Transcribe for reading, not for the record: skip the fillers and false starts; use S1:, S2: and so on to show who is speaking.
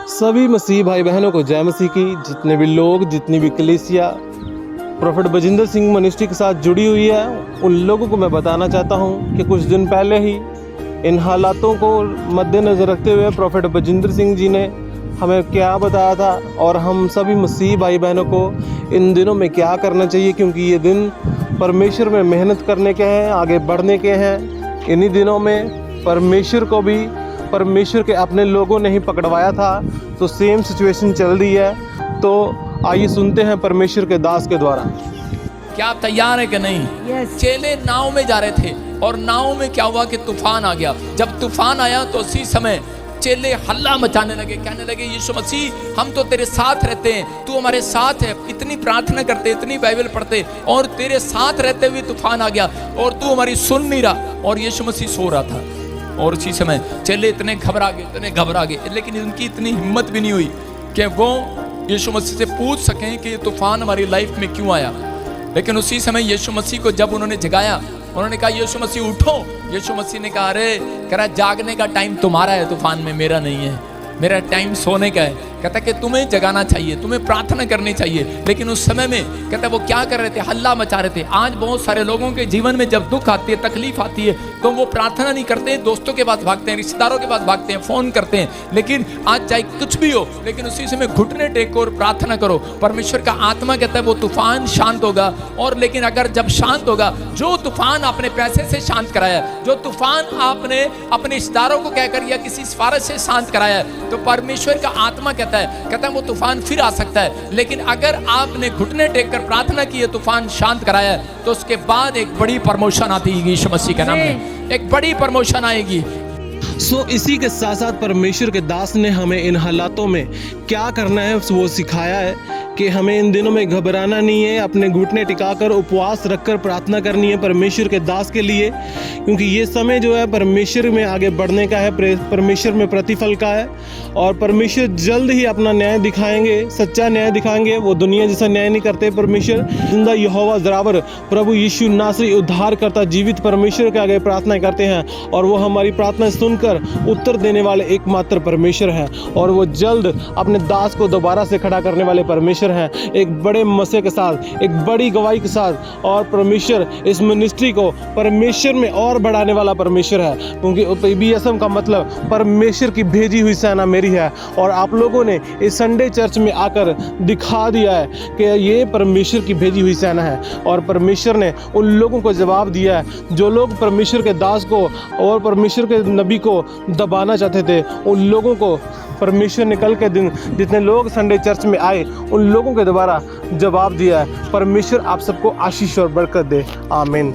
S1: सभी मसीह भाई बहनों को जय मसीह की। जितने भी लोग, जितनी भी कलीसिया प्रोफेट बजिंदर सिंह मिनिस्ट्री के साथ जुड़ी हुई है, उन लोगों को मैं बताना चाहता हूं कि कुछ दिन पहले ही इन हालातों को मद्देनज़र रखते हुए प्रोफेट बजिंदर सिंह जी ने हमें क्या बताया था और हम सभी मसीह भाई बहनों को इन दिनों में क्या करना चाहिए, क्योंकि ये दिन परमेश्वर में मेहनत करने के हैं, आगे बढ़ने के हैं। इन्हीं दिनों में परमेश्वर को भी परमेश्वर के अपने लोगों ने ही पकड़वाया था, तो सेम सिचुएशन चल रही है। तो आइए सुनते हैं परमेश्वर के दास के द्वारा।
S2: क्या आप तैयार हैं कि नहीं? चेले नाव में जा रहे थे और नाव में क्या हुआ कि तूफान आ गया। जब तूफान आया तो उसी समय चेले हल्ला मचाने लगे, कहने लगे यीशु मसीह हम तो तेरे साथ रहते हैं, तू हमारे साथ है, इतनी प्रार्थना करते, इतनी बाइबल पढ़ते और तेरे साथ रहते हुए तूफान आ गया और तू हमारी सुन नहीं रहा। और यीशु मसीह सो रहा था और उसी समय चेले इतने घबरा गए, लेकिन उनकी इतनी हिम्मत भी नहीं हुई कि वो यीशु मसीह से पूछ सकें कि ये तूफान हमारी लाइफ में क्यों आया। लेकिन उसी समय यीशु मसीह को जब उन्होंने जगाया, उन्होंने कहा यीशु मसीह उठो। यीशु मसीह ने कहा अरे कह रहा जागने का टाइम तुम्हारा है तूफान में, मेरा नहीं है, मेरा टाइम सोने का है। कहता कि तुम्हें जगाना चाहिए, तुम्हें प्रार्थना करनी चाहिए। लेकिन उस समय में कहता वो क्या कर रहे थे, हल्ला मचा रहे थे। आज बहुत सारे लोगों के जीवन में जब दुख आती है, तकलीफ आती है, तो वो प्रार्थना नहीं करते, दोस्तों के पास भागते हैं, रिश्तेदारों के पास भागते हैं, फोन करते हैं। लेकिन आज चाहे कुछ भी हो, लेकिन उसी समय घुटने टेको और प्रार्थना करो। परमेश्वर का आत्मा कहता है वो तूफान शांत होगा। और लेकिन अगर जब शांत होगा, जो तूफान आपने पैसे से शांत कराया, जो तूफान आपने अपने रिश्तेदारों को कहकर या किसी सिफारिश से शांत कराया, तो परमेश्वर का आत्मा कहता है वो तूफान फिर आ सकता है। लेकिन अगर आपने घुटने टेक कर प्रार्थना की है, तूफान शांत कराया, तो उसके बाद एक बड़ी प्रमोशन आती है यीशु मसीह के नाम में, एक बड़ी प्रमोशन आएगी।
S1: इसी के साथ साथ परमेश्वर के दास ने हमें इन हालातों में क्या करना है वो सिखाया है कि हमें इन दिनों में घबराना नहीं है, अपने घुटने टिकाकर उपवास रखकर प्रार्थना करनी है परमेश्वर के दास के लिए, क्योंकि ये समय जो है परमेश्वर में आगे बढ़ने का है, परमेश्वर में प्रतिफल का है। और परमेश्वर जल्द ही अपना न्याय दिखाएंगे, सच्चा न्याय दिखाएंगे। वो दुनिया जैसा न्याय नहीं करते परमेश्वर। जिंदा यहोवा ज़रावर प्रभु यीशु नासरी उद्धार करता जीवित परमेश्वर के आगे प्रार्थना करते हैं, और वो हमारी प्रार्थना सुनकर उत्तर देने वाले एकमात्र परमेश्वर हैं। और वो जल्द अपने दास को दोबारा से खड़ा करने वाले परमेश्वर हैं, एक बड़े मसीह के साथ, एक बड़ी गवाही के साथ। और परमेश्वर इस मिनिस्ट्री को परमेश्वर में और बढ़ाने वाला परमेश्वर है, क्योंकि PBSM का मतलब परमेश्वर की भेजी हुई सेना मेरी है। और आप लोगों ने इस संडे चर्च में आकर दिखा दिया है कि ये परमेश्वर की भेजी हुई सेना है। और परमेश्वर ने उन लोगों को जवाब दिया है जो लोग परमेश्वर के दास को और परमेश्वर के नबी को दबाना चाहते थे। उन लोगों को परमेश्वर ने कल के दिन जितने लोग संडे चर्च में आए, उन लोगों के द्वारा जवाब दिया है। परमेश्वर आप सबको आशीष और बरकत दे। आमीन।